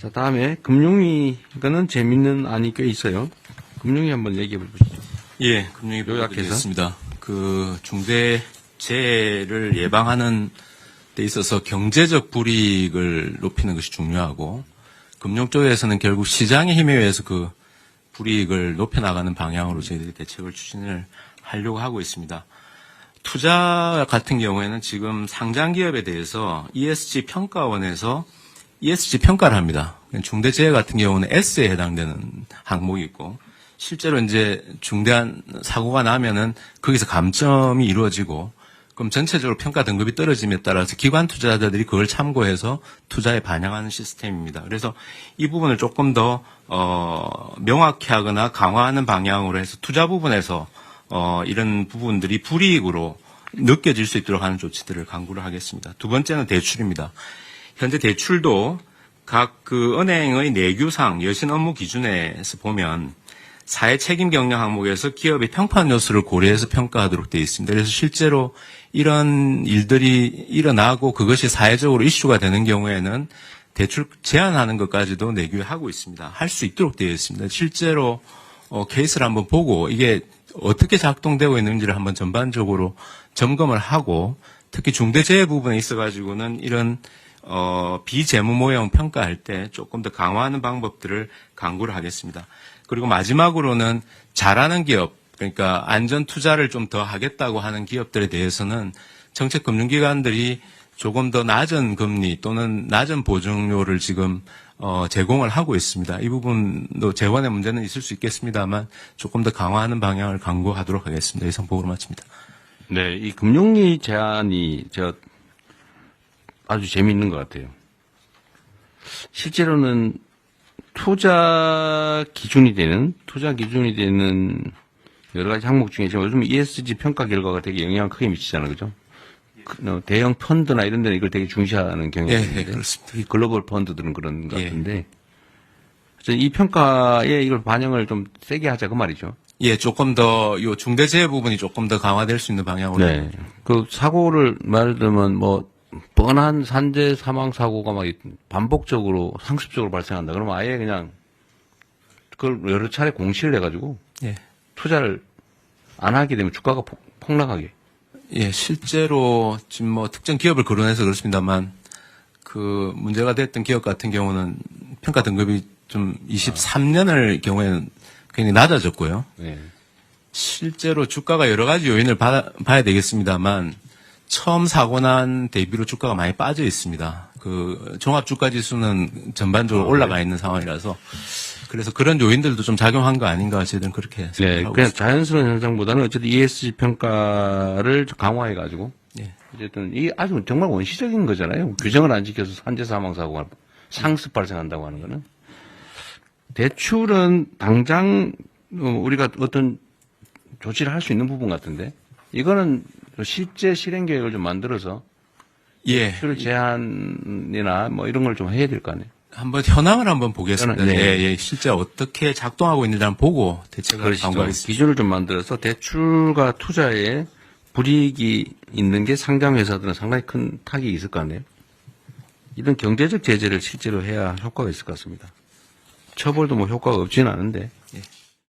자, 다음에 금융위, 이거는 재밌는 안이 꽤 있어요. 금융위 한번 얘기해 보시죠. 예, 금융위 요약하겠습니다. 그 중대재해를 예방하는 데 있어서 경제적 불이익을 높이는 것이 중요하고, 금융 쪽에서는 결국 시장의 힘에 의해서 그 불이익을 높여나가는 방향으로 저희들이 대책을 추진을 하려고 하고 있습니다. 투자 같은 경우에는 지금 상장기업에 대해서 ESG 평가원에서 ESG 평가를 합니다. 중대재해 같은 경우는 S에 해당되는 항목이 있고, 실제로 이제 중대한 사고가 나면은 거기서 감점이 이루어지고, 그럼 전체적으로 평가 등급이 떨어짐에 따라서 기관 투자자들이 그걸 참고해서 투자에 반영하는 시스템입니다. 그래서 이 부분을 조금 더 명확히 하거나 강화하는 방향으로 해서 투자 부분에서 이런 부분들이 불이익으로 느껴질 수 있도록 하는 조치들을 강구를 하겠습니다. 두 번째는 대출입니다. 현재 대출도 각 그 은행의 내규상 여신 업무 기준에서 보면 사회 책임 경영 항목에서 기업의 평판 요소를 고려해서 평가하도록 되어 있습니다. 그래서 실제로 이런 일들이 일어나고 그것이 사회적으로 이슈가 되는 경우에는 대출 제한하는 것까지도 내규에 하고 있습니다. 할 수 있도록 되어 있습니다. 실제로 케이스를 한번 보고 이게 어떻게 작동되고 있는지를 한번 전반적으로 점검을 하고, 특히 중대재해 부분에 있어가지고는 이런 비재무 모형 평가할 때 조금 더 강화하는 방법들을 강구를 하겠습니다. 그리고 마지막으로는 잘하는 기업, 그러니까 안전 투자를 좀 더 하겠다고 하는 기업들에 대해서는 정책금융기관들이 조금 더 낮은 금리 또는 낮은 보증료를 지금 제공을 하고 있습니다. 이 부분도 재원의 문제는 있을 수 있겠습니다만 조금 더 강화하는 방향을 강구하도록 하겠습니다. 이상 보고로 마칩니다. 네, 이 금융위 제안이 아주 재미있는 것 같아요. 실제로는 투자 기준이 되는 여러 가지 항목 중에 지금 요즘 ESG 평가 결과가 되게 영향을 크게 미치잖아요, 그죠? 대형 펀드나 이런 데는 이걸 되게 중시하는 경향이 있는데, 예, 그렇습니다. 이 글로벌 펀드들은 그런 것 같은데, 이 평가에 이걸 반영을 좀 세게 하자 그 말이죠. 예, 조금 더 요 중대재해 부분이 조금 더 강화될 수 있는 방향으로. 네, 그 사고를 말을 들면 뻔한 산재 사망 사고가 막 반복적으로 상습적으로 발생한다. 그러면 아예 그냥 그걸 여러 차례 공시를 해가지고 예. 투자를 안 하게 되면 주가가 폭락하게. 예, 실제로 지금 특정 기업을 거론해서 그렇습니다만 그 문제가 됐던 기업 같은 경우는 평가 등급이 좀 23년을 경우에는 굉장히 낮아졌고요. 네. 실제로 주가가 여러 가지 요인을 봐야 되겠습니다만 처음 사고 난 대비로 주가가 많이 빠져 있습니다. 그 종합 주가 지수는 전반적으로 올라가 있는 상황이라서 그래서 그런 요인들도 좀 작용한 거 아닌가 저희들은 그렇게 생각하고 그냥 있습니다. 자연스러운 현상보다는 어쨌든 ESG 평가를 강화해가지고 예. 어쨌든 이 아주 정말 원시적인 거잖아요. 규정을 안 지켜서 산재 사망 사고가 상습 발생한다고 하는 거는. 대출은 당장 우리가 어떤 조치를 할 수 있는 부분 같은데 이거는 실제 실행 계획을 좀 만들어서 예. 대출 제한이나 이런 걸 좀 해야 될 거 아니에요. 한번 현황을 한번 보겠습니다. 네. 예, 예. 실제 어떻게 작동하고 있는지 한번 보고 대책을 강구하겠습니다. 기준을 좀 만들어서 대출과 투자에 불이익이 있는 게 상장 회사들은 상당히 큰 타격이 있을 거 아니에요. 이런 경제적 제재를 실제로 해야 효과가 있을 것 같습니다. 처벌도 효과가 없지는 않은데